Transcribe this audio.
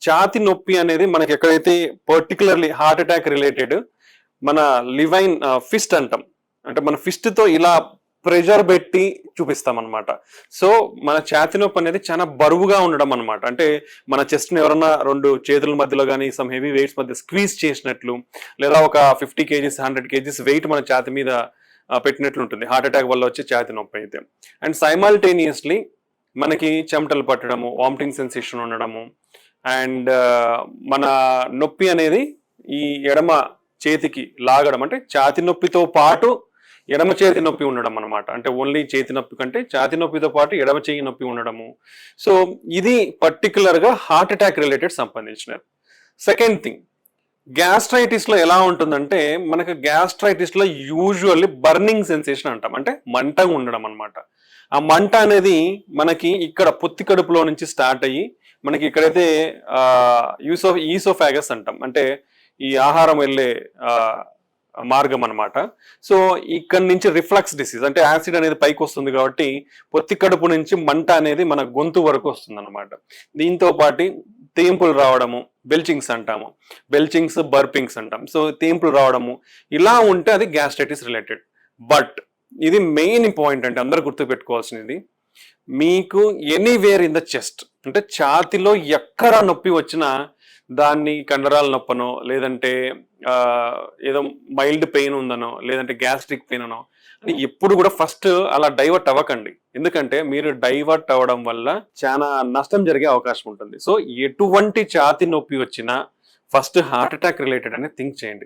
ఛాతి నొప్పి అనేది మనకి ఎక్కడైతే పర్టికులర్లీ హార్ట్ అటాక్ రిలేటెడ్ మన లివైన్ ఫిస్ట్ అంటాం. అంటే మన ఫిస్ట్ తో ఇలా ప్రెషర్ పెట్టి చూపిస్తాం అనమాట. సో మన ఛాతి నొప్పి అనేది చాలా బరువుగా ఉండడం అనమాట. అంటే మన చెస్ట్ ని ఎవరన్నా 2 చేతుల మధ్యలో కానీ సమ్ హెవీ వెయిట్స్ మధ్య స్క్వీజ్ చేసినట్లు, లేదా ఒక 50 kgs 100 kgs వెయిట్ మన ఛాతి మీద పెట్టినట్లు ఉంటుంది హార్ట్ అటాక్ వల్ల వచ్చే ఛాతి నొప్పి అయితే. అండ్ సైమల్టేనియస్లీ మనకి చెమటలు పట్టడము, వామిటింగ్ సెన్సేషన్ ఉండడము, అండ్ మన నొప్పి అనేది ఈ ఎడమ చేతికి లాగడం, అంటే ఛాతి నొప్పితో పాటు ఎడమ చేతి నొప్పి ఉండడం అనమాట. అంటే ఓన్లీ చేతి నొప్పి కంటే ఛాతి నొప్పితో పాటు ఎడమ చేయి నొప్పి ఉండడము. సో ఇది పర్టికులర్ గా హార్ట్ అటాక్ రిలేటెడ్ సంబంధించినది. సెకండ్ థింగ్, గ్యాస్ట్రైటిస్ లో ఎలా ఉంటుందంటే మనకు గ్యాస్ట్రైటిస్ లో యూజువల్లీ బర్నింగ్ సెన్సేషన్ అంటాం, అంటే మంటగా ఉండడం అనమాట. ఆ మంట అనేది మనకి ఇక్కడ పొత్తి కడుపులో నుంచి స్టార్ట్ అయ్యి మనకి ఇక్కడైతే ఈసోఫాగస్ అంటాం, అంటే ఈ ఆహారం వెళ్ళే మార్గం అనమాట. సో ఇక్కడ నుంచి రిఫ్లక్స్ డిసీజ్, అంటే యాసిడ్ అనేది పైకి వస్తుంది కాబట్టి పొత్తి కడుపు నుంచి మంట అనేది మన గొంతు వరకు వస్తుంది అనమాట. దీంతో పాటు తేంపులు రావడము, బెల్చింగ్స్ అంటాము, బెల్చింగ్స్ బర్పింగ్స్ అంటాం. సో తేంపులు రావడము ఇలా ఉంటే అది గ్యాస్ట్రైటిస్ రిలేటెడ్. బట్ ఇది మెయిన్ పాయింట్, అంటే అందరూ గుర్తుపెట్టుకోవాల్సినది, మీకు ఎనీవేర్ ఇన్ ద చెస్ట్, అంటే ఛాతిలో ఎక్కడ నొప్పి వచ్చినా దాన్ని కండరాల నొప్పనో, లేదంటే ఏదో మైల్డ్ పెయిన్ ఉందనో, లేదంటే గ్యాస్ట్రిక్ పెయిన్ అనో, అని ఎప్పుడు కూడా ఫస్ట్ అలా డైవర్ట్ అవ్వకండి. ఎందుకంటే మీరు డైవర్ట్ అవ్వడం వల్ల చాలా నష్టం జరిగే అవకాశం ఉంటుంది. సో ఎటువంటి ఛాతి నొప్పి వచ్చినా ఫస్ట్ హార్ట్ అటాక్ రిలేటెడ్ అనేది థింక్ చేయండి.